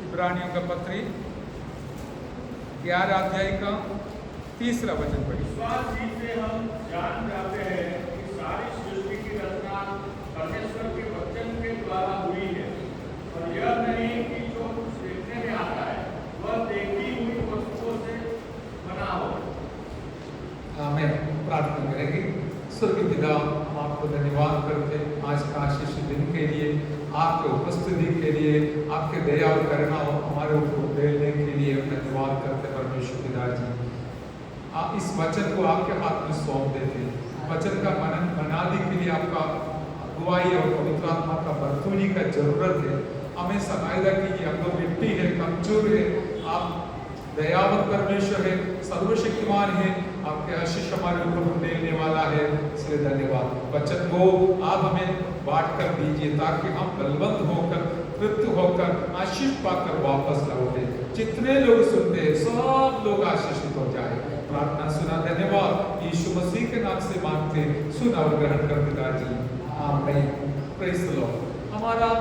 इब्रानियों का पत्री 11 अध्याय का 3 वचन पढ़िए। विश्वास ही से हम जान जाते हैं कि सारी सृष्टि की रचना परमेश्वर के वचन के द्वारा हुई है, और यह नहीं कि जो कुछ देखने में आता है वह देखी हुई वस्तुओं से बना हो। आमीन। प्रार्थना करेंगे। स्वर्गीय पिता, हम आपको धन्यवाद करते हैं आज का आशीष दिन के लिए, आपके उपस्थिति के लिए, आपके दया और करुणा हमारे ऊपर उड़ेलने के लिए धन्यवाद करते हैं परमेश्वर पिता जी। आप इस वचन को आपके हाथ में सौंप देते हैं। वचन का मनन बनाने के लिए आपका अगुवाई और पवित्र आत्मा का बरतूनी का जरूरत है। हमें सहायता कीजिए, हम लोग मिट्टी है, कमजोर है, आप दयावत परमेश्वर है, सर्वशक्तिमान है, आपके आशीष हमारे ऊपर देने वाला है, इसलिए धन्यवाद। वचन को आप हमें बांट कर दीजिए ताकि हम बलवंत होकर, तृप्त होकर, आशीष पाकर वापस लौटे। जितने लोग सुनते हैं सब लोग आशीषित हो जाए। प्रार्थना सुना, धन्यवाद यीशु मसीह के नाम से मांगते, सुना और ग्रहण कर पिताजी, आमीन। Praise the Lord. हमारा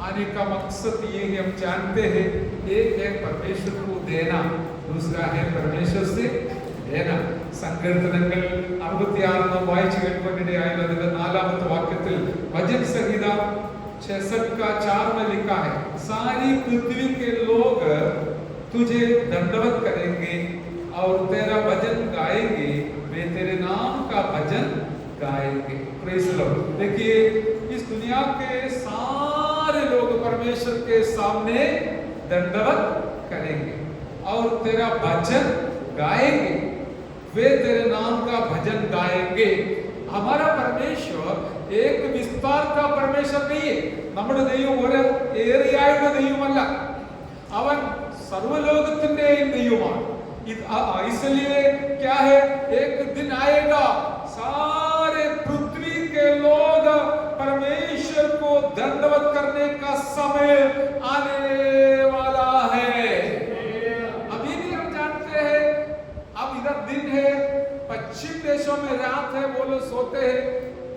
आने का मकसद ये है, हम जानते हैं एक है परमेश्वर को देना, दूसरा है परमेश्वर से लेना। സങ്കീർത്തനങ്ങൾ 66 വായിച്ചു കേൾക്കുവാനിടയായത് 4ാമത്തെ വാക്യത്തിൽ भजन संहिता 66 का 4 में लिखा है, सारी पृथ्वी के लोग तुझे दंडवत करेंगे और तेरा भजन गाएंगे, वे तेरे नाम का भजन गाएंगे। Praise the Lord. देखिए, इस दुनिया के सारे लोग परमेश्वर के सामने दंडवत करेंगे और तेरा भजन गाएंगे, वे तेरे नाम का भजन गाएंगे। हमारा परमेश्वर एक विस्तार का परमेश्वर नहीं है। നമ്മുടെ ദൈവം ഒരു ഏരിയയുടെ ദൈവമല്ല, അവൻ സർവ്വലോകത്തിന്റെയും ദൈവമാണ്। इसलिए क्या है, एक दिन आएगा सारे पृथ्वी के लोग परमेश्वर को दंडवत करने का समय आने वाला है। अभी भी हम जानते हैं, अब इधर दिन है, पश्चिम देशों में रात है, वो लोग सोते हैं,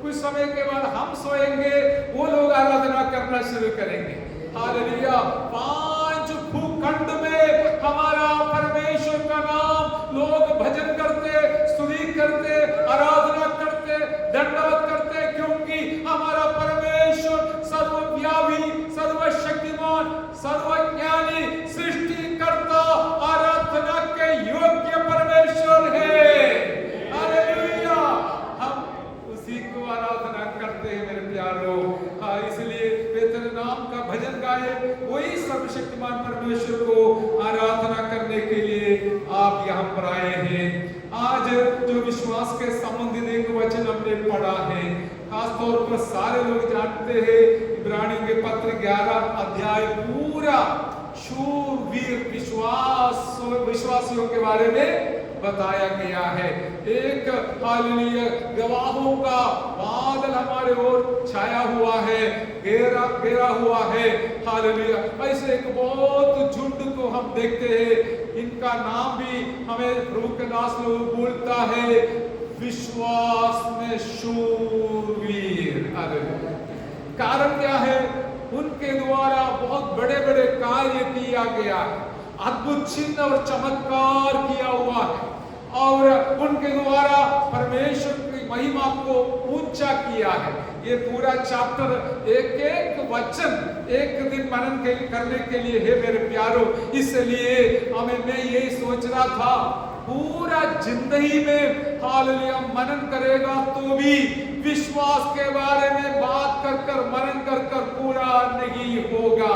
कुछ समय के बाद हम सोएंगे, वो लोग आराधना करना शुरू करेंगे। हालेलुया। 5 भूखंड में हमारा परमेश्वर का नाम लोग भजन करते, स्तुति करते, आराधना करते, दंडवत करते, क्योंकि हमारा परमेश्वर सर्वव्यापी, सर्वशक्तिमान, सर्वज्ञानी, सृष्टिकर्ता, आराधना के योग्य परमेश्वर है। हालेलुया। हम उसी को आराधना करते हैं मेरे प्यारों। इसलिए वे तेरे नाम का भजन गाए, वही सर्वशक्तिमान परमेश्वर को आराधना करने के लिए आप यहाँ पर आए हैं। आज जो विश्वास के संबंधित एक वचन हमने पढ़ा है, खासतौर पर सारे लोग जानते हैं, इब्रानियों के पत्र 11 अध्याय पूरा शूरवीर विश्वासियों के बारे में बताया गया है। एक हालेलुया गवाहों का बादल हमारे ओर छाया हुआ है, घेरा हुआ है। हालेलुया। ऐसे एक बहुत झुंड को हम देखते हैं, इनका नाम भी हमें प्रभु के दास लोग बोलता है, विश्वास में शूरवीर। हालेलुया। कारण क्या है, उनके द्वारा बहुत बड़े बड़े कार्य किया गया है, अद्भुत चिन्ह और चमत्कार किया हुआ है, और उनके द्वारा परमेश्वर की महिमा को ऊंचा किया है। ये पूरा चैप्टर एक एक वचन एक दिन मनन करने के लिए है मेरे प्यारों। इसलिए मैं यही सोच रहा था, पूरा जिंदगी में हालेलुया मनन करेगा तो भी विश्वास के बारे में बात कर मनन कर पूरा नहीं होगा।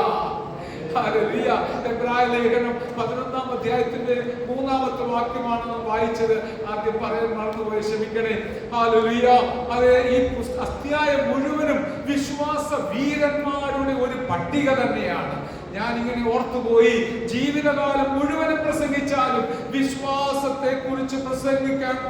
हालेलुया। എബ്രായ ലേഖനം 11-ാം അധ്യായത്തിന്റെ 3-ാമത്തെ വാക്യമാണ് നാം വായിച്ചത്. ആദ്യം പറയാൻ മറന്നുപോയി, ക്ഷമിക്കണേ. ഹല്ലേലൂയ. അത് ഈ അധ്യായം മുഴുവനും വിശ്വാസ വീരന്മാരുടെ ഒരു പട്ടിക തന്നെയാണ്. ഞാൻ ഇങ്ങനെ ഓർത്തുപോയി, ജീവിതകാലം മുഴുവനും പ്രസംഗിച്ചാലും വിശ്വാസത്തെ കുറിച്ച്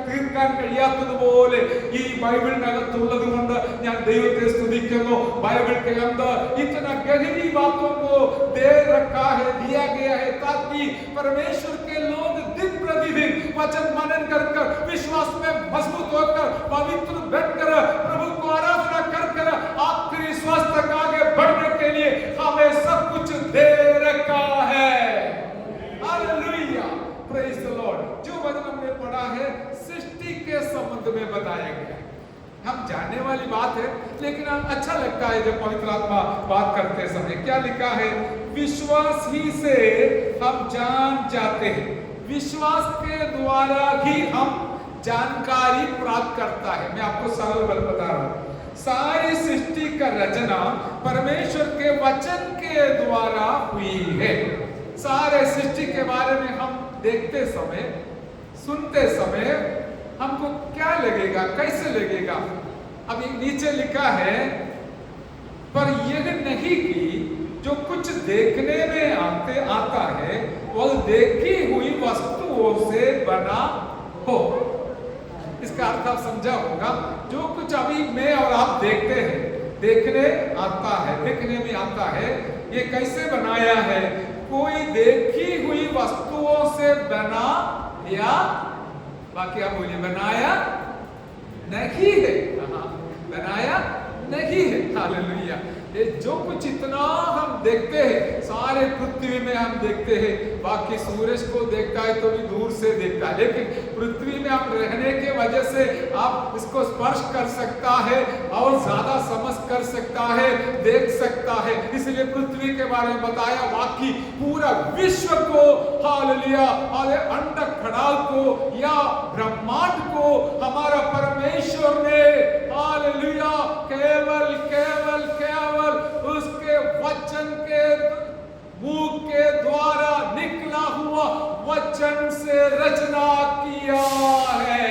തീർക്കാൻ കഴിയാത്തതുപോലെ ഈ ബൈബിളിനകത്തുള്ളത് കൊണ്ട് ഞാൻ ദൈവത്തെ സ്തുതിക്കുന്നു। बाइबल के अंदर इतना गहरी बातों को दे रखा है, दिया गया है, ताकि परमेश्वर के लोग दिन प्रतिदिन वचन मनन कर विश्वास में मजबूत होकर पवित्र बनकर प्रभु को आराधना कर आखिरी श्वास तक आगे बढ़ने के लिए हमें सब कुछ दे रखा जानने वाली बात है, लेकिन अच्छा लगता है जब पवित्र आत्मा बात करते समय। क्या लिखा है? विश्वास ही से हम जान जाते हैं, विश्वास के द्वारा ही हम जानकारी प्राप्त करता है। मैं आपको सरल बात बता रहा हूं, सारी सृष्टि का रचना परमेश्वर के वचन के द्वारा हुई है। सारे सृष्टि के बारे में हम देखते समय, सुनते समय हमको क्या लगेगा, कैसे लगेगा? अभी नीचे लिखा है, पर यह नहीं कि जो कुछ देखने में आता है वह देखी हुई वस्तुओं से बना हो। इसका अर्थ आप समझा होगा। जो कुछ अभी मैं और आप देखते हैं, देखने आता है, देखने में आता है, ये कैसे बनाया है? कोई देखी हुई वस्तुओं से बना या बाकी आप बोलिए, बनाया नहीं है। बनाया नहीं है। हालेलुया। ये जो कुछ इतना हम देखते हैं, सारे पृथ्वी में हम देखते हैं, बाकी सूरज को देखता है तो भी दूर से देखता है, लेकिन पृथ्वी में हम रहने के वजह से आप इसको स्पर्श कर सकता है और ज्यादा समझ कर सकता है, देख सकता है। इसलिए पृथ्वी के बारे में बताया, बाकी पूरा विश्व को, हालेलुया, अंड खड़ाल को या ब्रह्मांड को हमारा परमेश्वर ने, हालेलुया, केवल केवल केवल उसके वचन के मुंह के द्वारा निकला हुआ वचन से रचना किया है।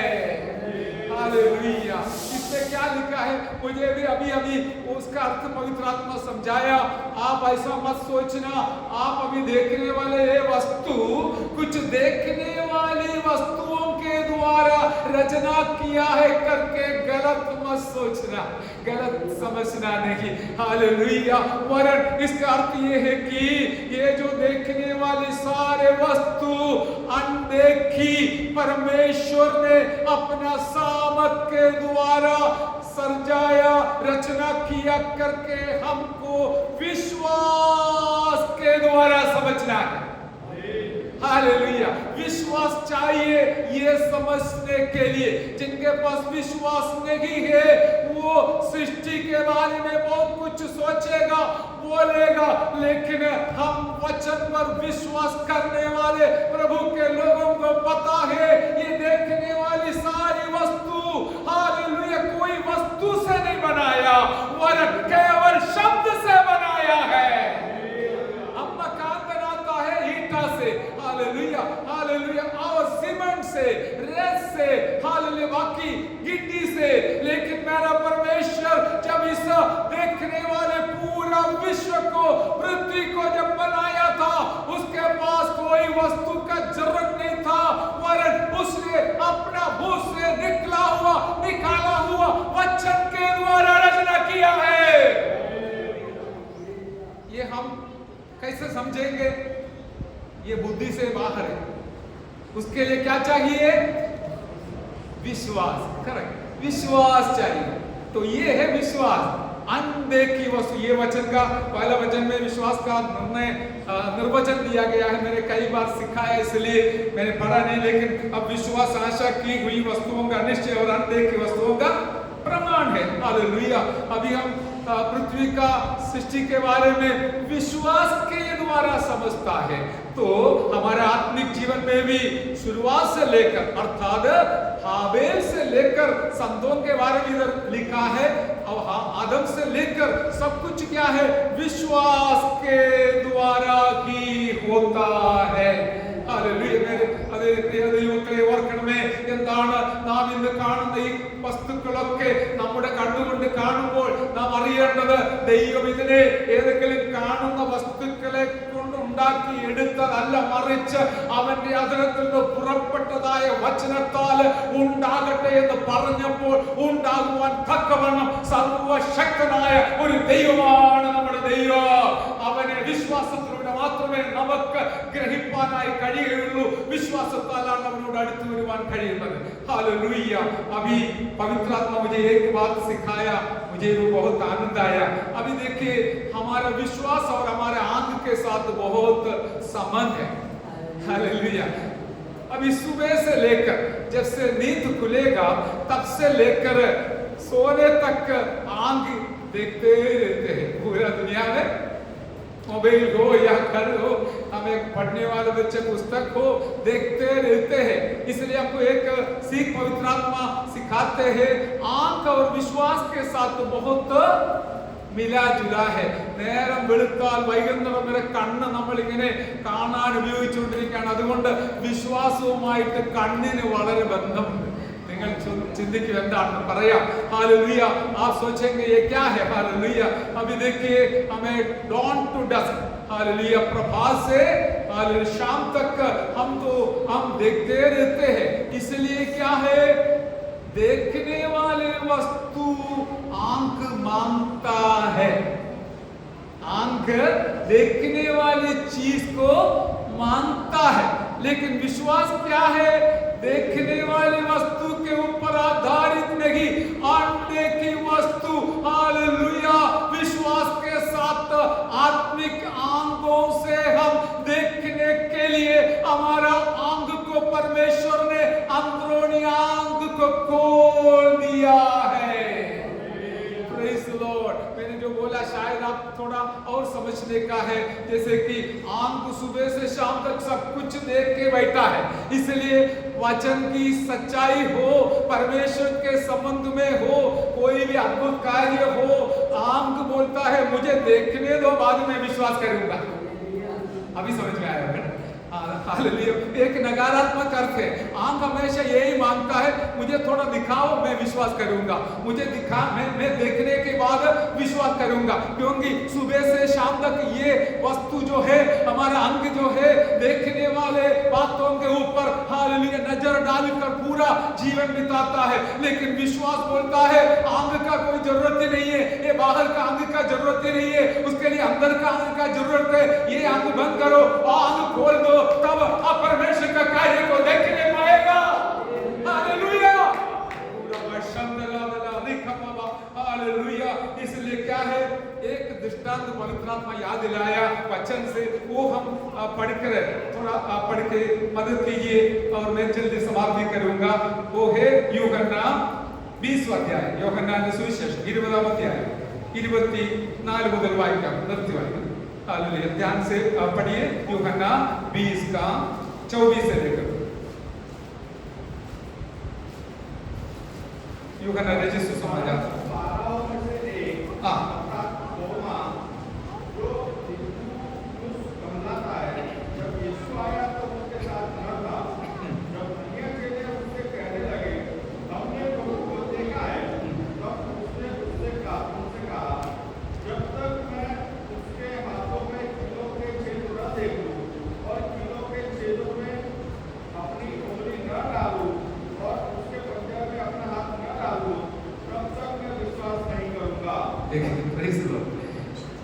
हालेलुया। इसमें क्या लिखा है? मुझे भी अभी उसका अर्थ पवित्र आत्मा समझाया। आप ऐसा मत सोचना आप अभी देखने वाले ये वस्तु कुछ देखने वाली वस्तुओं के द्वारा रचना किया है करके गलत मत सोचना, गलत समझना नहीं। हालेलुया। वरन इसका अर्थ ये है कि ये जो देखने वाली सारे वस्तु अनदेखी परमेश्वर ने अपना सामर्थ के द्वारा सर्जाया, रचना किया करके हमको विश्वास के द्वारा समझना है। हालेलुया। विश्वास चाहिए ये समझने के लिए। जिनके पास विश्वास नहीं है वो सृष्टि के बारे में बहुत कुछ सोचेगा, बोलेगा, लेकिन हम वचन पर विश्वास करने वाले प्रभु के लोगों को पता है ये देखने वाली सारी वस्तु, हालेलुया, कोई वस्तु से नहीं बनाया वरन केवल शब्द से बनाया है। हम मकान बनाता है ईंटा से, हालेलुया, हालेलुया, और सीमेंट से, रेत से, हालेलुया, बाकी गिट्टी से, लेकिन मेरा परमेश्वर जब इस देखने वाले पूरा विश्व को, पृथ्वी को जब बनाया था, उसके पास कोई वस्तु का जरूरत नहीं था, वरन उसने अपना मुंह से निकाला हुआ वचन के द्वारा रचना किया है। ये हम कैसे समझेंगे? ये बुद्धि से बाहर है। उसके लिए क्या चाहिए? विश्वास। करेक्ट, विश्वास चाहिए। तो ये है विश्वास। अनदेखी वस्तु, ये वचन का पहला वचन में विश्वास का निर्वचन दिया गया है। मैंने कई बार सिखाया इसलिए मैंने पढ़ा नहीं, लेकिन अब विश्वास आशा की हुई वस्तुओं का निश्चय और अनदेखी वस्तुओं का प्रमाण है। हालेलुया। अभी हम पृथ्वी का सृष्टि के बारे में विश्वास के द्वारा समझता है, तो हमारे आत्मिक जीवन में भी शुरुआत से लेकर अर्थात हाबेल से लेकर संतों के बारे में इधर लिखा है, और आदम से लेकर सब कुछ क्या है? विश्वास के द्वारा ही होता है। हालेलुया। मेरे അതേ ദൈവമക്കളെ ഓർക്കണമേ, എന്താണ് നാം ഇന്ന് കാണുന്ന ഈ വസ്തുക്കളൊക്കെ നമ്മുടെ കണ്ണുകൊണ്ട് കാണുമ്പോൾ നാം അറിയേണ്ടത് ദൈവം ഇതിനെ ഏതെങ്കിലും കാണുന്ന വസ്തുക്കളെ കൊണ്ട് ഉണ്ടാക്കി എടുത്തതല്ല, മറിച്ച് അവന്റെ അതിരത്തിൽ നിന്ന് പുറപ്പെട്ടതായ വചനത്താൽ ഉണ്ടാകട്ടെ എന്ന് പറഞ്ഞപ്പോൾ ഉണ്ടാകുവാൻ തക്കവണ്ണം സർവശക്തനായ ഒരു ദൈവമാണ് നമ്മുടെ ദൈവം. അവനെ വിശ്വാസത്തിലൂടെ മാത്രമേ നമുക്ക് ഗ്രഹിപ്പാനായി കഴിയുകയുള്ളൂ. विश्वासतालान അവനോട് അടുത്ത് വരുവാൻ കഴിയുന്നത്. हालेलुया। अभी पवित्र आत्मा मुझे एक बात सिखाया, मुझे वो बहुत आनंद आया। अभी देखिए हमारा विश्वास और हमारे आंख के साथ बहुत संबंध है। हालेलुया। अभी सुबह से लेकर जब से नींद खुलेगा तब से लेकर सोने तक आंख देखते रहते हैं। पूरा दुनिया में मोबाइल हो या घर हो, हमें पढ़ने वाले बच्चे पुस्तक हो, देखते रहते हैं। इसलिए हमको एक सीख पवित्र आत्मा सिखाते हैं, आंख और विश्वास के साथ बहुत മിലാ ജുലാ ഹെ. നേരം വെളുത്താൽ വൈകുന്നേരം വരെ കണ്ണ് നമ്മൾ ഇങ്ങനെ കാണാൻ ഉപയോഗിച്ചുകൊണ്ടിരിക്കുകയാണ്. അതുകൊണ്ട് വിശ്വാസവുമായിട്ട് കണ്ണിന് വളരെ ബന്ധമുണ്ട്. നിങ്ങൾ ചിന്തിക്കുക എന്താണെന്ന് പറയാം. हालेलुया. आप सोचेंगे ये क्या है? हालेलुया. अभी देखिए हमें डॉन टू डस्क, हालेलुया, प्रभात से हालेलुया शाम तक हम देखते रहते हैं. इसलिए क्या है, देखने वाले वस्तु आंख मांगता है. आंख देखने वाली चीज को मांगता है, लेकिन विश्वास क्या है, देखने वाली वस्तु के ऊपर आधारित नहीं, अनदेखी वस्तु, हालेलुया, विश्वास के साथ आत्मिक आंखों से हम देखने के लिए हमारा आंख को परमेश्वर ने अंदरूनी आंख को खोल दिया है. Praise the Lord. मैंने जो बोला शायद आप थोड़ा और समझने का है. जैसे कि आंख सुबह से शाम तक सब कुछ देख के बैठा है, इसलिए वचन की सच्चाई हो, परमेश्वर के संबंध में हो, कोई भी अद्भुत कार्य हो, आंख बोलता है मुझे देखने दो, बाद में विश्वास करूंगा. अभी समझ में आया है? हालेलुया. एक नकारात्मक अर्थ है. आंख हमेशा यही मांगता है, मुझे थोड़ा दिखाओ, मैं विश्वास करूंगा. मुझे दिखा, मैं देखने के बाद विश्वास करूंगा. क्योंकि सुबह से शाम तक ये वस्तु जो है, हमारा अंग जो है, देखने वाले बातों के ऊपर हालेलुया नजर डालकर पूरा जीवन बिताता है. लेकिन विश्वास बोलता है आंख का कोई जरूरत ही नहीं है, ये बाहर का अंग का जरूरत ही नहीं है, उसके लिए अंदर का अंग का जरूरत है. ये आंख बंद करो और आंख खोल दो, तब आप परमेश्वर का कार्य को देखने पाएगा. हालेलुया. हालेलुया. इसलिए क्या है, एक दृष्टांत पवित्र आत्मा याद दिलाया वचन से, वो हम पढ़कर थोड़ा पढ़ के मदद कीजिए और मैं जल्दी समाप्ति करूंगा. वो है യോഹന്നാൻ 20 अध्याय, യോഹന്നാന്റെ സുവിശേഷം 20 अध्याय 24 മുതൽ വായിക്കാം. നിർത്തി വായിക്കാം. हालेलुया. ध्यान से पढ़िए. यूहन्ना 20 का 24 से लेकर यूहन्ना रजिस्टर समाजा. हाँ,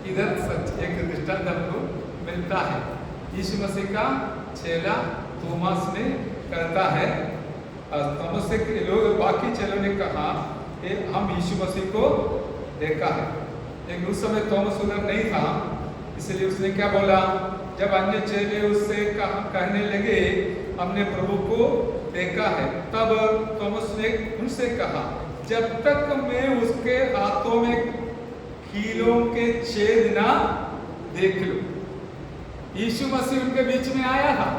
इधर सच एक दृष्टांत हमको मिलता है. यीशु मसीह का चेला थोमस ने कहता है, थोमस से लोग बाकी चेलों ने कहा कि हम यीशु मसीह को देखा है. लेकिन उस समय थोमस उधर नहीं था, इसलिए उसने क्या बोला, जब अन्य चेले उससे कहने लगे हमने प्रभु को देखा है, तब थोमस ने उनसे कहा जब तक मैं उसके हाथों में कीलों के छेद ना देख लूं. यीशु मसीह उनके बीच में आया था,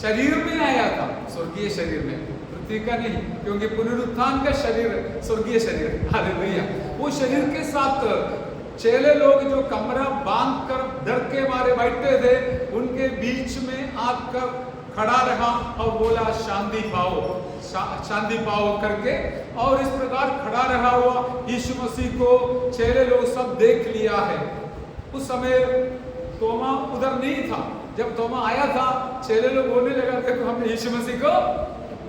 शरीर में आया था, स्वर्गीय शरीर में, पृथ्वी का नहीं, क्योंकि पुनरुत्थान का शरीर स्वर्गीय शरीर. हालेलुया. वो शरीर के साथ चेले लोग जो कमरा बांध कर डर के मारे बैठे थे, उनके बीच में आकर खड़ा रहा और बोला शांति पाओ, शांति पाओ करके, और इस प्रकार खड़ा रहा हुआ यीशु मसीह को चेले लोग सब देख लिया है. उस समय तोमा उधर नहीं था. जब तोमा आया था, चेले लोग बोलने लगा थे तो हमने यीशु मसीह को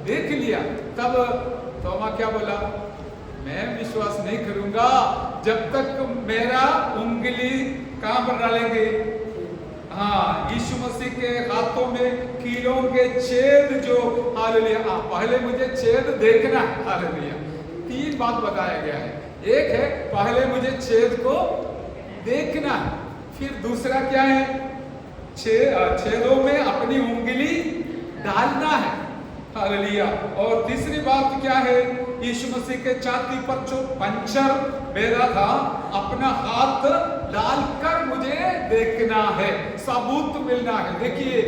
देख लिया. तब तोमा क्या बोला, मैं विश्वास नहीं करूंगा जब तक मेरा उंगली कहां पर डालेंगे, हाँ, यीशु मसीह के हाथों में कीलों के छेद जो, हालेलुया, पहले मुझे छेद देखना है. हालेलुया. 3 बात बताया गया है. एक है पहले मुझे छेद को देखना है, फिर दूसरा क्या है, छेदों में अपनी उंगली डालना है. हालेलुया. और तीसरी बात क्या है, यीशु मसीह के छाती पर जो पंचर मेरा था, अपना हाथ डालकर मुझे देखना है, सबूत मिलना है। देखिए,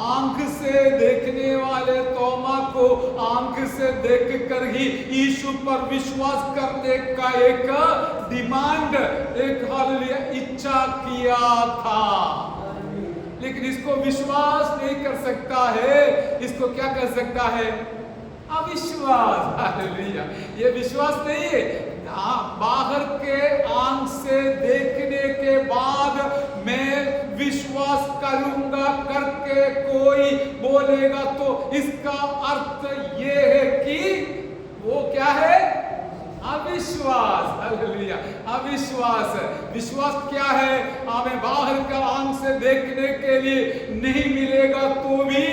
आंख से देखने वाले तोमा को आंख से देखकर ही यीशु पर विश्वास करने का एक डिमांड, एक हालेलुया इच्छा किया था। लेकिन इसको विश्वास नहीं कर सकता है, इसको क्या कर सकता है? अविश्वास। हालेलुया, ये विश्वास नहीं है। बाहर के आंख से देखने के बाद मैं विश्वास करूंगा करके कोई बोलेगा तो इसका अर्थ ये है कि वो क्या है? अविश्वास। हालेलुया, अविश्वास। विश्वास क्या है? हमें बाहर का आंख से देखने के लिए नहीं मिलेगा तो भी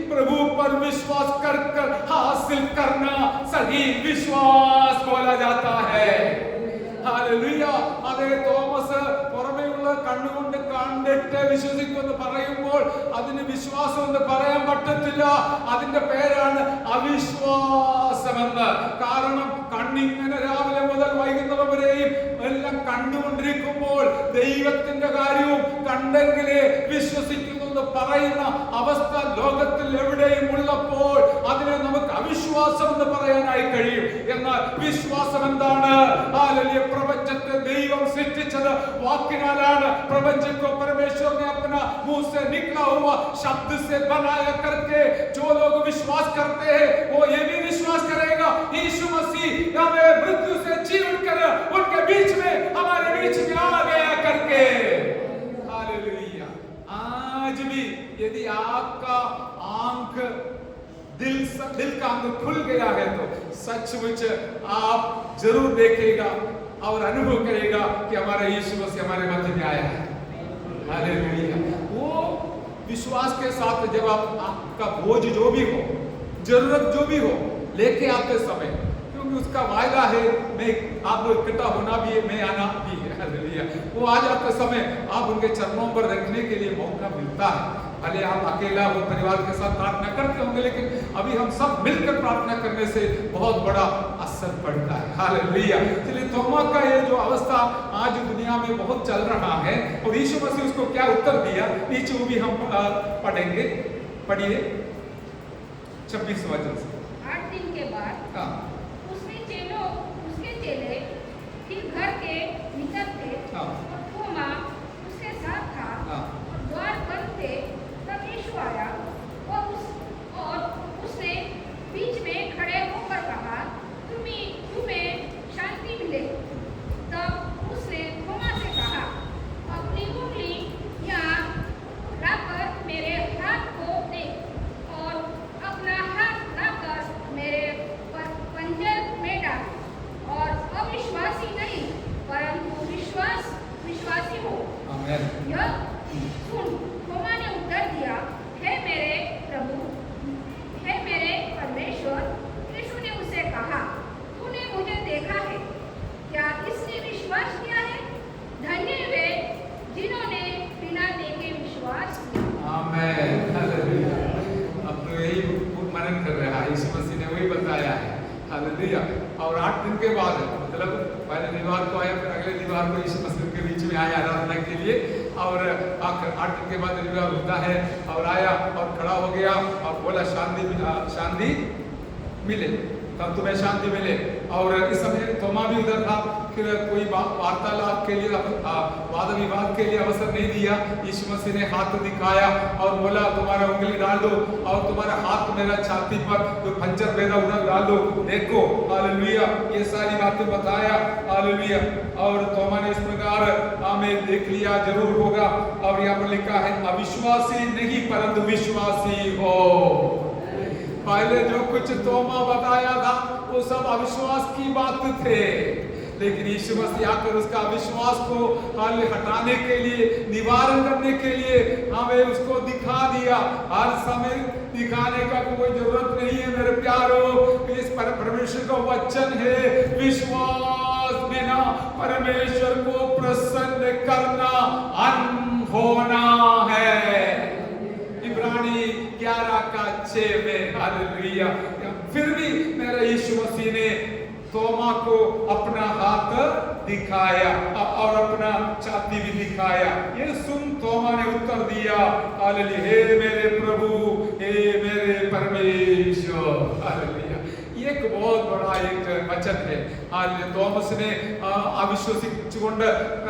प्रभु पर विश्वास कर कर हासिल करना सही विश्वास बोला जाता है। हालेलुया, अതെ തോമസ് പുറമേയുള്ള കണ്ണുകൊണ്ട് കണ്ടിട്ട് വിശ്വസിക്കുമെന്ന് പറയുമ്പോൾ അതിന് വിശ്വാസം എന്ന് പറയാൻ പറ്റത്തില്ല. അതിന്റെ പേരാണ് അവിശ്വാസമെന്ന്. കാരണം കണ്ണിങ്ങനെ രാവിലെ മുതൽ വൈകുന്നേരം വരെയും എല്ലാം കണ്ടുകൊണ്ടിരിക്കുമ്പോൾ ദൈവത്തിന്റെ കാര്യവും കണ്ടെങ്കിലേ വിശ്വസിക്കുന്നു എന്ന് പറയുന്ന അവസ്ഥ ലോകത്തിൽ എവിടെയും ഉള്ളപ്പോൾ അതിനെ നമുക്ക് അവിശ്വാസം എന്ന് പറയാനായി കഴിയും. എന്നാൽ വിശ്വാസം എന്താണ്? हालेलुया, प्रपंचത്തെ ദൈവം സൃഷ്ടിച്ചത് वाकिनाലാണ്. प्रपंच को परमेश्वर ने अपना मुंह से निकला हुआ शब्द से बनाया करके जो लोग विश्वास करते हैं वो ये भी विश्वास करेगा यीशु मसीह हमें मृत्यु से जी उठकर उनके बीच में हमारे बीच में आ गया करके। हालेलुया, आज भी यदि आपका आंख दिल का अंग खुल गया है तो सचमुच आप जरूर देखेगा और अनुभव करेगा कि हमारा यीशु मसीह हमारे मध्य में आया है। हालेलुया, वो विश्वास के साथ जब आपका बोझ जो भी हो, जरूरत जो भी हो लेके आते समय, क्योंकि उसका वायदा है मैं आप इकट्ठा होना भी है, मैं आना भी है। हालेलुया, वो आ जाते समय आप उनके चरणों पर रखने के लिए मौका मिलता है। भले आप अकेला हो, परिवार के साथ प्रार्थना करते होंगे, लेकिन अभी हम सब मिलकर प्रार्थना करने से बहुत बड़ा असर पड़ता है। हालेलुया, इसलिए तोमा का ये जो अवस्था आज दुनिया में बहुत चल रहा है और यीशु मसीह उसको क्या उत्तर दिया, नीचे वो भी हम पढ़ेंगे। पढ़िए 26 वचन से। 8 दिन के बाद उसके चेले फिर घर के निकलते और थोमा उसके साथ था और द्वार बंद थे। तब यीशु आया और उसने बीच में खड़े होकर कहा, तुम्हें शांति मिले। तब उसने थोमा से कहा, अपनी उंगली यहाँ लाकर मेरे हाथ को देख और अपना हाथ लाकर मेरे पंजर में डाल और अविश्वासी नहीं परंतु विश्वासी हो। आमीन। यह सुन थोमा ने उत्तर दिया, हे मेरे प्रभु, हे मेरे परमेश्वर। यीशु ने उसे कहा, तूने मुझे देखा है, क्या इसने विश्वास किया है? धन्य वे जिन्होंने बिना देखे विश्वास किया। आमीन। हालेलुया, अब तो यही मनन कर रहा है, यीशु मसीह ने वही बताया है। हालेलुया, और 8 दिन के बाद मतलब पहले दीवार को आया, फिर अगले दीवार को यीशु मसीह के बीच में आया आराधना के लिए, और 8 दिन के बाद दीवार होता है और आया और खड़ा हो गया और बोला शांति मिले, तब तुम्हें शांति मिले। और इस समय थोमा भी उधर था, फिर कोई वार्तालाप के लिए वाद विवाद के लिए अवसर नहीं दिया। यीशु मसीह ने हाथ दिखाया और बोला, तुम्हारा उंगली डाल दो और तुम्हारा हाथ मेरा छाती पर जो पंजर मेरा उधर डाल दो, देखो। हालेलुया, ये सारी बातें बताया। हालेलुया, और थोमा ने इस प्रकार हमें देख लिया, जरूर होगा। और यहाँ पर लिखा है, अविश्वासी नहीं परंतु विश्वासी हो। पहले जो कुछ तोमा बताया था वो सब अविश्वास की बात थे, लेकिन यीशु मसीह आकर उसका अविश्वास को हटाने के लिए, निवारण करने के लिए हमें उसको दिखा दिया। हर समय दिखाने का कोई जरूरत नहीं है मेरे प्यारों, इस परमेश्वर का वचन है, विश्वास बिना परमेश्वर को प्रसन्न करना अनहोना है। इब्रानी 11:6 में। हालेलुया, फिर भी मेरा यीशु मसीह ने तोमा को अपना हाथ दिखाया और अपना छाती भी दिखाया। ये सुन तोमा ने उत्तर दिया, हालेलुया, हे मेरे प्रभु, हे मेरे परमेश्वर। हालेलुया, एक बहुत बड़ा एक वचन है। हालेलुया, തോമസ് നെ അവിശ്വസിച്ചുകൊണ്ട്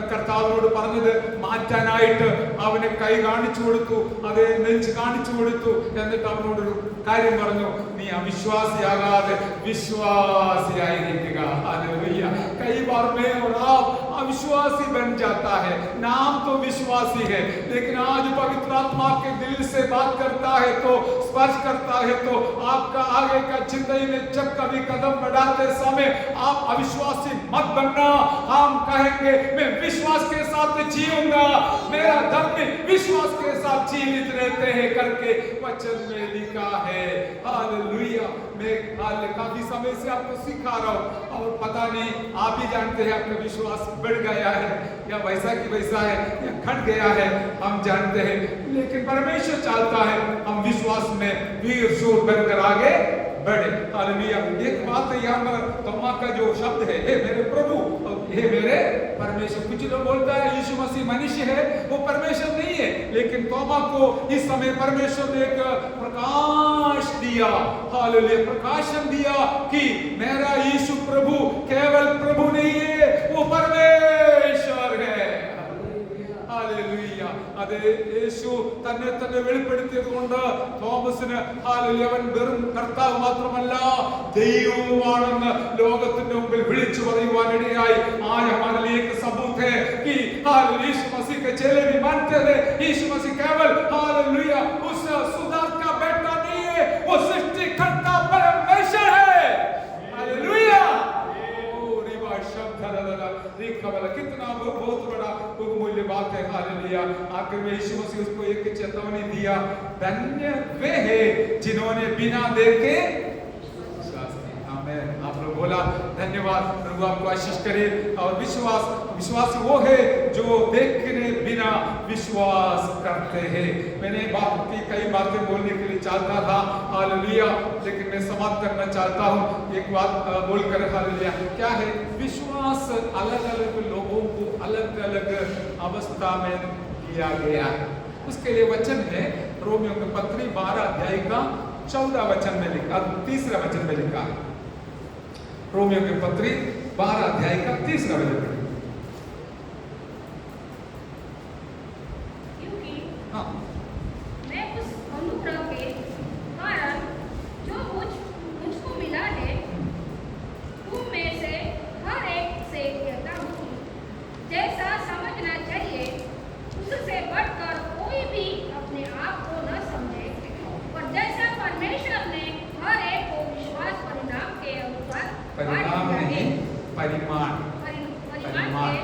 കർത്താവിനോട് പറഞ്ഞത് മാറ്റാനായിട്ട് അവനെ കൈ കാണിച്ചു കൊടുത്തു, അത് നെഞ്ച് കാണിച്ചു കൊടുത്തു. എന്നിട്ട് അവനോടൊരു കാര്യം പറഞ്ഞു, നീ അവിശ്വാസിയാകാതെ വിശ്വാസിയായിരിക്കുക. हालेलुया, कई बार मैं और आप अविश्वासी बन जाता है। नाम तो विश्वासी है, लेकिन आज पवित्र आत्मा के दिल से बात करता है, तो स्पर्श करता है, तो आपका आगे का जिंदगी में जब कभी कदम बढ़ाते समय आप अविश्वासी मत बनना। हम कहेंगे मैं विश्वास के साथ जीऊंगा, मेरा धर्म विश्वास के साथ जीवित रहते हैं करके वचन में लिखा है। हालेलुया, मैं काफी समय से आपको सिखा रहा हूँ और पता नहीं आप ही जानते हैं आपका विश्वास बढ़ गया है या वैसा की वैसा है या घट गया है, हम जानते हैं। लेकिन परमेश्वर चाहता है हम विश्वास में वीर शूर बनकर आगे बढ़े। हालेलुया, एक बात यहाँ पर तोमा का जो शब्द है, हे मेरे प्रभु, हे मेरे परमेश्वर। कुछ लोग बोलता है यीशु मसीह मनुष्य है, वो परमेश्वर नहीं है, लेकिन तोमा को इस समय परमेश्वर ने एक प्रकाश दिया। हालेलुया, प्रकाशन दिया कि मेरा यीशु प्रभु केवल प्रभु नहीं है, वो परमेश्वर है। हालेलुया, അതെ യേശു തന്നെ തന്നെ വെളിപ്പെടുത്തിയതുകൊണ്ട് തോമസിന് ഹാലേലൂയ അവൻ വെറും കർത്താവ് മാത്രമല്ല ദൈവവുമാണെന്ന് ലോകത്തിന്റെ മുമ്പിൽ വിളിച്ചു പറയുവാൻ ഇടയായി। आज हमारे लिए एक सबूत है कि हालेलुया यीशु मसीह के चेले भी मानते थे यीशु मसीह केवल हालेलुया उस सुधार का बेटा नहीं है, वो सृष्टिकर्ता परमेश्वर है। हालेलुया, कितना बहुत बड़ा बहुमूल्य बात है। हालेलुया, आखिर में यीशु मसीह उसको एक चेतावनी दिया, धन्य वे हैं जिन्होंने बिना देखे विश्वास किया। आमीन। आप लोग बोला धन्यवाद, प्रभु आपको आशीष करे। और विश्वास वो है जो देखने बिना विश्वास करते हैं। मैंने बात की कई बातें बोलने के लिए चाहता था, हालेलुया, लेकिन मैं समाप्त करना चाहता हूँ एक बात बोलकर। हालेलुया, क्या है विश्वास? अलग अलग लोगों को अलग अलग अवस्था में दिया गया है। उसके लिए वचन है रोमियो के पत्री 12 अध्याय का 14 वचन में लिखा, 3 वचन में लिखा है। रोमियो के पत्री 12 अध्याय का 3 वचन में। हाँ, मैं उस अनुग्रह के कारण जो मुझको मिला है, तुम में से हर एक से कहता हूँ कि जैसा समझना चाहिए उससे बढ़कर कोई भी अपने आप को न समझे, और जैसा परमेश्वर ने हर एक को विश्वास परिणाम के अनुसार परिणाम नहीं परिमाण के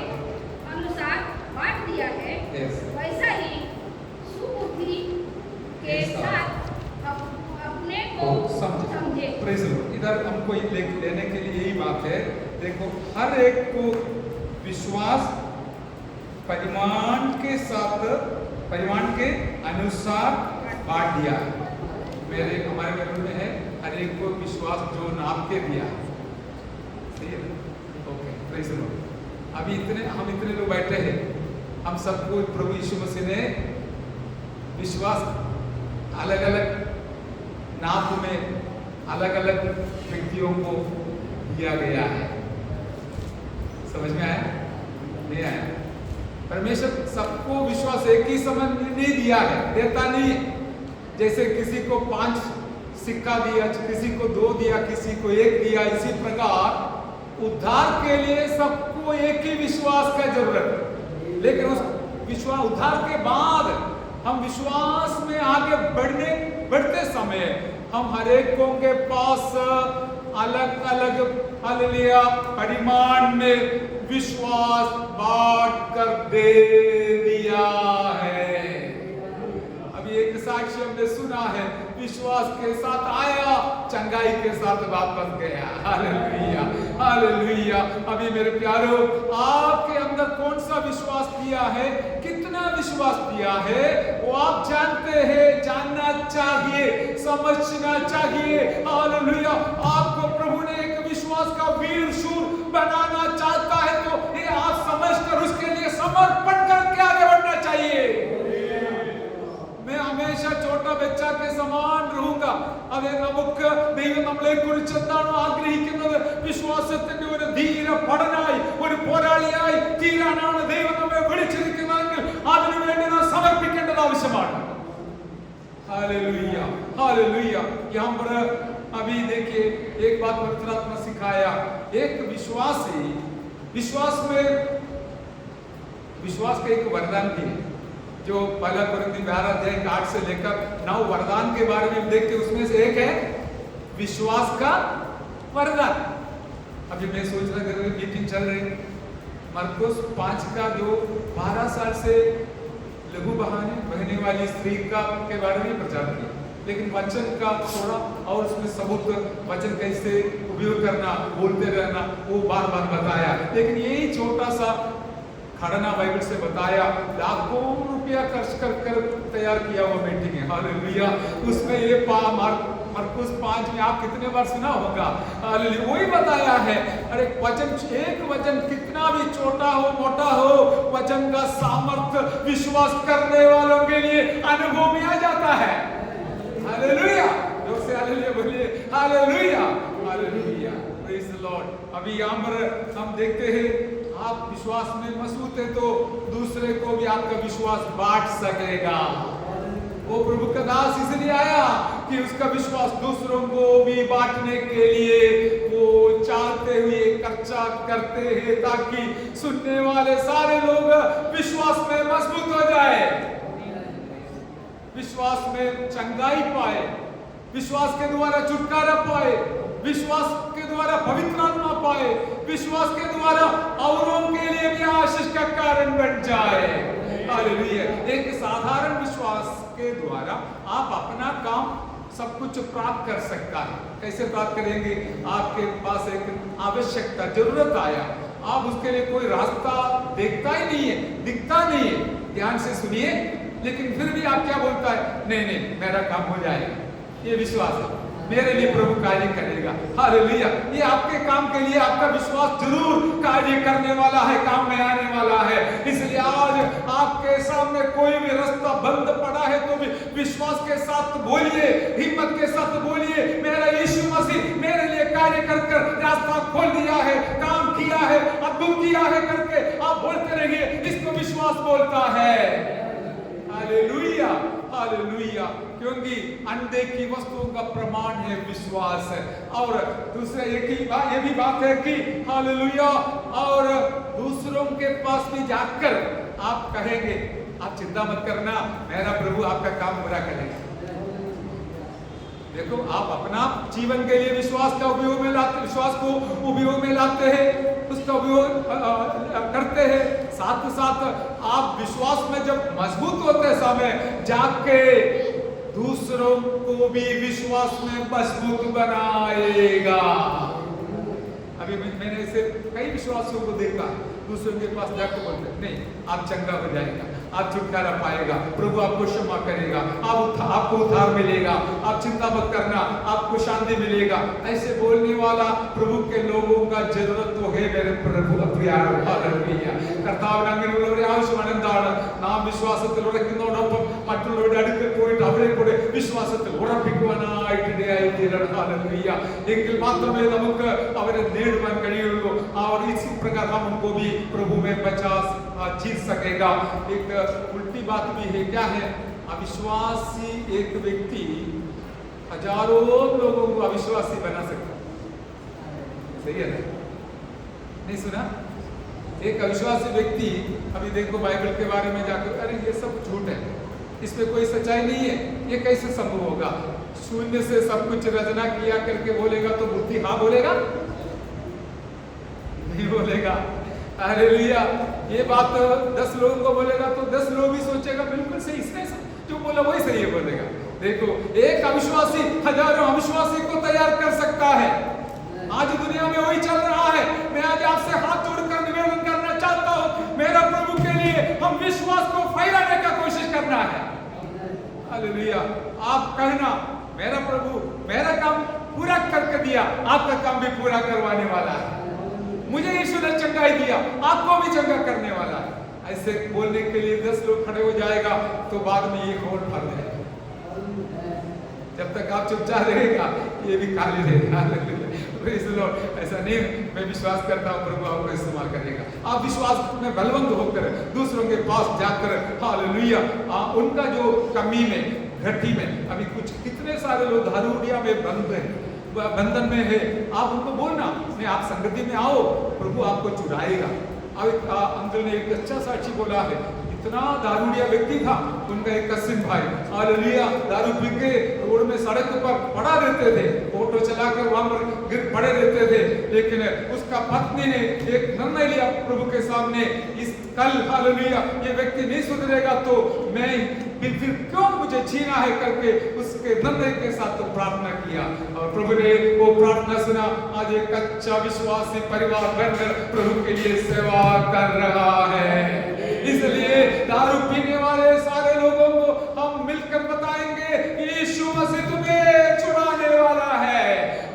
अनुसार बांट दिया है, वैसा ही सुबुद्धि के साथ अपने को समझे। इधर हमको लेने के लिए यही बात है। देखो, हर एक को विश्वास परिमाण के साथ, परिमाण के अनुसार बांट दिया है। हमारे बाइबल में है हर एक को विश्वास जो नाप के दिया है। सही है? Okay, praise the Lord. अभी हम इतने लोग बैठे हैं, हम सबको प्रभु यीशु मसीह ने विश्वास अलग अलग नाप में अलग अलग व्यक्तियों को दिया गया है। समझ में आया? नहीं आया? परमेश्वर सबको विश्वास एक ही समय नहीं दिया है, देता नहीं है। जैसे किसी को 5 सिक्का दिया, किसी को 2 दिया, किसी को 1 दिया, इसी प्रकार उद्धार के लिए सबको एक ही विश्वास का जरूरत है। लेकिन उस विश्वास उद्धार के बाद हम विश्वास में आगे बढ़ते समय हम हर एक के पास अलग अलग हालेलुया परिमाण में विश्वास बांट कर दे दिया है। अभी एक साक्ष्य हमने सुना है, विश्वास के साथ आया, चंगाई के साथ वापस गया। Hallelujah, hallelujah. अभी मेरे प्यारो, आपके अंदर कौन सा विश्वास दिया है, कितना विश्वास दिया है, वो आप जानते हैं, जानना चाहिए, समझना चाहिए। हालेलुया, आपको प्रभु ने एक विश्वास विश्वास का वीर शूर बनाना चाहता है तो ये आप समझकर उसके लिए समर्पण करके आगे बढ़ना चाहिए। मैं हमेशा छोटा बच्चा के समान रहूंगा। अതെ നമുക്ക് ദൈവം നമ്മളെ കുറിച്ച് എന്താണോ ആഗ്രഹിക്കുന്നത് വിശ്വാസത്തിന്റെ ഒരു ധീര ഭടനായി ഒരു പോരാളിയായി തീരാനാണ് ദൈവം നമ്മെ വിളിച്ചിരിക്കുന്നതെങ്കിൽ അതിനുവേണ്ടി നാം സമർപ്പിക്കേണ്ടത് ആവശ്യമാണ്। Hallelujah hallelujah. यहाँ पर अभी देखिए एक बात पवित्र आत्मा सिखाया, एक विश्वासी विश्वास का एक वरदान भी है जो पहला कुरिन्थियों 12 अध्याय 8 से लेकर 9 वरदान के बारे में देखते, उसमें से एक है विश्वास का वरदान। अभी मैं सोच रहा घर में मीटिंग चल रही, मरकुस 5 का जो 12 साल से लघु बहने वाली स्त्री का के बारे में प्रचार किया, लेकिन वचन का थोड़ा और उसमें सबूत वचन कैसे उपयोग करना, बोलते रहना वो बार बार बताया। लेकिन यही छोटा सा खड़ना बाइबल से बताया, लाखों रुपया खर्च कर तैयार किया हुआ मीटिंग है। हालेलुया। उसमें ये मरकुस 5 में आप कितने बार सुना होगा, हालेलुया, वही बताया है। अरे वचन, एक वचन कितना भी छोटा हो मोटा हो, वचन का सामर्थ्य विश्वास करने वालों के लिए अनुभव में आ जाता है। हालेलुया, जोर से हालेलुया बोलिए, hallelujah hallelujah, praise the Lord. अभी यहाँ पर हम देखते हैं आप विश्वास में मजबूत है तो दूसरे को भी आपका विश्वास बांट सकेगा। वो प्रभु का दास इसलिए आया कि उसका विश्वास दूसरों को भी बांटने के लिए वो चाहते हुए खर्चा करते हैं ताकि सुनने वाले सारे लोग विश्वास में मजबूत हो जाए, विश्वास में चंगाई पाए, विश्वास के द्वारा छुटकारा पाए, विश्वास के द्वारा पवित्र आत्मा पाए, विश्वास के द्वारा औरों के लिए भी आशीष का कारण बन जाए। हालेलुया। एक साधारण विश्वास के द्वारा आप अपना काम सब कुछ प्राप्त कर सकता है। कैसे प्राप्त करेंगे? आपके पास एक आवश्यकता जरूरत आया, आप उसके लिए कोई रास्ता देखता ही नहीं है, दिखता नहीं है, ध्यान से सुनिए, लेकिन फिर भी आप क्या बोलता है, नहीं मेरा काम हो जाएगा, ये विश्वास है, मेरे लिए प्रभु कार्य करेगा। हालेलुया। ये आपके काम के लिए आपका विश्वास जरूर कार्य करने वाला है, काम में आने वाला है। इसलिए आज आपके सामने कोई भी रास्ता बंद पड़ा है तो भी विश्वास के साथ बोलिए, हिम्मत के साथ बोलिए, मेरा यीशु मसीह मेरे लिए कार्य कर रास्ता खोल दिया है, काम किया है, अद्भुत किया है करके आप बोलते रहिए, इसको विश्वास बोलता है। Hallelujah hallelujah. क्योंकि अनदेखी वस्तुओं का प्रमाण है विश्वास है। और दूसरा ये भी बात है कि हालेलुया, और दूसरों के पास भी जाकर आप कहेंगे, आप चिंता मत करना, मेरा प्रभु आपका काम पूरा करेगा। देखो, आप अपना जीवन के लिए विश्वास को उपयोग में लाते हैं, उसका उपयोग करते हैं, साथ साथ आप विश्वास में जब मजबूत होते समय जाके दूसरों को भी विश्वास में मजबूत बनाएगा। अभी मैंने ऐसे कई विश्वासियों को देखा, दूसरों के पास जाकर बोलते नहीं, आप चंगा हो जाएगा, आप छुटकारा पाएगा, प्रभु आपको क्षमा करेगा, आपको उद्धार मिलेगा, आप चिंता मत करना, आपको शांति मिलेगा। ऐसे बोलने वाला प्रभु के लोगों का जरूरत तो है मेरे प्रभु। हालेलुया। കർത്താവിന് അങ്ങനെയുള്ളവരെ ആവശ്യമാണ്। എന്താണ്? നാം വിശ്വാസത്തിൽ ഉറയ്ക്കുന്നതോടൊപ്പം മറ്റുള്ളവരുടെ അടുക്കൽ പോയിട്ട് അവരെ കൂടെ വിശ്വാസത്തിൽ ഉറപ്പിക്കുവാനായിട്ട് ഇടയായി തീരണം। हालेलुया। എങ്കിൽ മാത്രമേ നമുക്ക് അവരെ നേടുവാൻ കഴിയുള്ളൂ। और इसी प्रकार हम उनको भी प्रभु में जीत सकेगा। एक उल्टी बात भी है, क्या है? अविश्वासी एक व्यक्ति हजारों लोगों को अविश्वासी बना सकता है। सही है ना? नहीं सुना? एक अविश्वासी व्यक्ति, अभी देखो बाइबल के बारे में जाकर, अरे ये सब झूठ है, इसमें कोई सच्चाई नहीं है, ये कैसे संभव होगा? शून्य से सब कुछ रचना किया करके बोलेगा तो बुद्धि हाँ बोलेगा? नहीं बोलेगा। हालेलुया। ये बात 10 लोगों को बोलेगा तो 10 लोग भी सोचेगा बिल्कुल सही, इसने जो बोला वही सही है बोलेगा। देखो, एक अविश्वासी हजारों अविश्वासी को तैयार कर सकता है। आज दुनिया में वही चल रहा है। मैं आज आपसे हाथ जोड़कर निवेदन करना चाहता हूँ, मेरा प्रभु के लिए हम विश्वास को फैलाने का कोशिश करना है। हालेलुया। आप कहना, मेरा प्रभु मेरा काम पूरा करके दिया, आपका काम भी पूरा करवाने वाला है। मुझे यीशु ने चंगाई दिया, आपको भी चंगा करने वाला है। ऐसे बोलने के लिए 10 लोग खड़े हो जाएगा तो बाद में ये हॉल भर जाएगा। जब तक आप चुपचाप रहेगा ये भी खाली रहेगा। ऐसा नहीं, मैं विश्वास करता हूँ प्रभु आपको इस्तेमाल करेगा। आप विश्वास में बलवंत होकर दूसरों के पास जाकर हालेलुया, उनका जो कमी में घटी में अभी कुछ कितने सारे लोग दारूडिया में बंधन में है, आप उनको बोलना नहीं, आप संगति में आओ, प्रभु आपको चुराएगा। अब अंकल ने एक अच्छा साक्षी बोला है, इतना दारूडिया व्यक्ति था, उनका एक कसिन भाई हालेलुया दारू पी के रोड में सड़क पर पड़ा रहते थे, ऑटो चलाकर वहां पर गिर पड़े रहते थे, लेकिन उसका पत्नी ने एक निर्णय लिया प्रभु के सामने, इस कल हालेलुया ये व्यक्ति नहीं सुधरेगा तो मैं फिर क्यों मुझे छीना है करके उसके निर्णय के साथ तो प्रार्थना किया और प्रभु ने वो प्रार्थना सुना। आज एक अच्छा विश्वासी परिवार बनकर प्रभु के लिए सेवा कर रहा है। इसलिए दारू पीने वाले सारे लोगों को हम मिलकर बताएंगे कि यीशु मसीह तुम्हें छुड़ाने वाला है,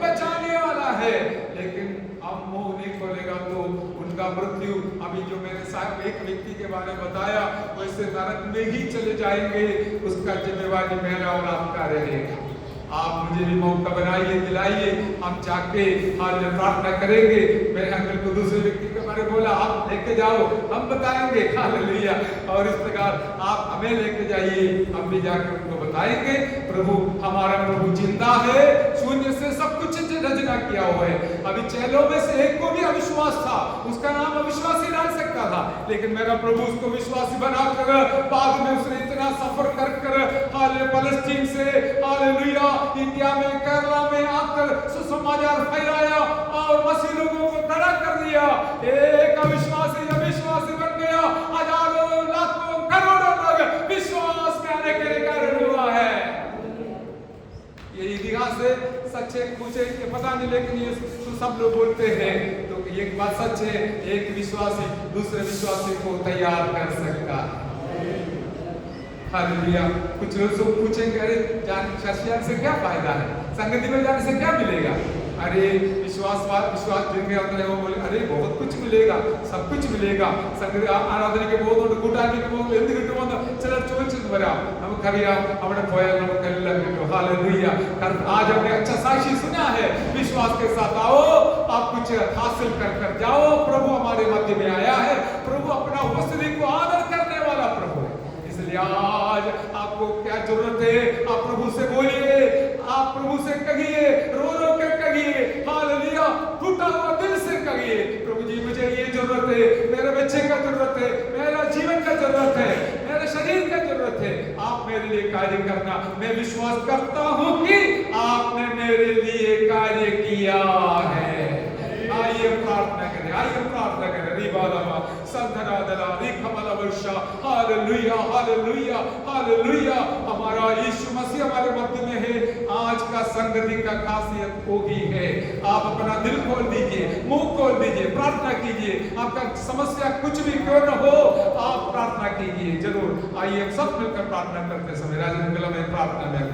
बचाने वाला है। लेकिन अब मुंह नहीं खोलेगा तो उनका मृत्यु, अभी जो मैंने साहब एक व्यक्ति के बारे में बताया, वैसे नरक में ही चले जाएंगे, उसका जिम्मेवारी मेरा और आपका रहेगा। आप मुझे भी मौका बनाइए, दिलाइए, हम जाके आज प्रार्थना करेंगे। मेरे अंकल को दूसरे व्यक्ति के बारे में बोला, आप लेके जाओ, हम बताएंगे हालेलुया। और इस प्रकार आप हमें लेके जाइए, हम भी जाकर उनको बताएंगे प्रभु हमारा प्रभु जिंदा है, शून्य से सब कुछ रचना किया हुआ है। अभी चेलों में से एक को भी अविश्वास था, उसका नाम अविश्वासी डाल सकता था, लेकिन मेरा प्रभु उसको विश्वासी बनाकर बाद में उसने इतना सफर कर फलस्तीन से हालेलुया इंडिया में केरला में आकर सुसमाचार फैलाया और मसीह लोगों को खड़ा कर दिया। एक अविश्वासी अविश्वासी बन गया, हजारों लाखों करोड़ों लोग विश्वास में आने के कारण हुआ है। ये इतिहास है, सच्चे पूछे कि पता नहीं, लेकिन ये तो सब लोग बोलते हैं। तो एक बात सच है, एक विश्वासी दूसरे विश्वासी को तैयार कर सकता है। हालेलुया। कुछ लोग पूछेंगे, अरे शशियान से क्या फायदा है, संगति में जाने से क्या मिलेगा? अरे विश्वास जिनके अंदर है वो बोले, अरे बहुत कुछ मिलेगा, सब कुछ मिलेगा। संगति आराधने के बहुत കൂട്ടായ്മ പോകുമ്പോൾ എന്ത് കിട്ടുമെന്ന് ചിലർ ചോദിച്ചെന്ന് വരാം, നമുക്കറിയാം അവിടെ പോയാൽ നമുക്കെല്ലാം കിട്ടും। हालेलुया। आज हमने अच्छा साक्षी सुना है, विश्वास के साथ आओ, आप कुछ हासिल कर जाओ। प्रभु हमारे मध्य में आया है, प्रभु अपना उपस्थिति को आदर करने वाला प्रभु है। इसलिए आज आपको क्या जरूरत है, आप प्रभु से बोलिए, आप प्रभु से कहिए, रो रो कर कहिए, हालेलुया, टूटा हुआ दिल से कहिए, प्रभु जी मुझे ये जरूरत है, मेरे बच्चे का जरूरत है, मेरा जीवन का जरूरत है, मेरे शरीर का जरूरत है, आप मेरे लिए कार्य करना। मैं विश्वास करता हूँ कि आपने मेरे लिए कार्य किया है। आइए प्रार्थना करें, आइए प्रार्थना करें। रिबालामा संधरादला रिखमला वर्षा, हालेलुया हालेलुया हालेलुया। हमारा यीशु मसीह हमारे मध्य में है। आज का संगति का खासियत वो ही है। आप अपना दिल खोल दीजिए, मुंह खोल दीजिए, प्रार्थना कीजिए। आपका समस्या कुछ भी क्यों न हो, आप प्रार्थना कीजिए जरूर। आइए हम सब मिलकर प्रार्थना करते समय राजन में प्रार्थना में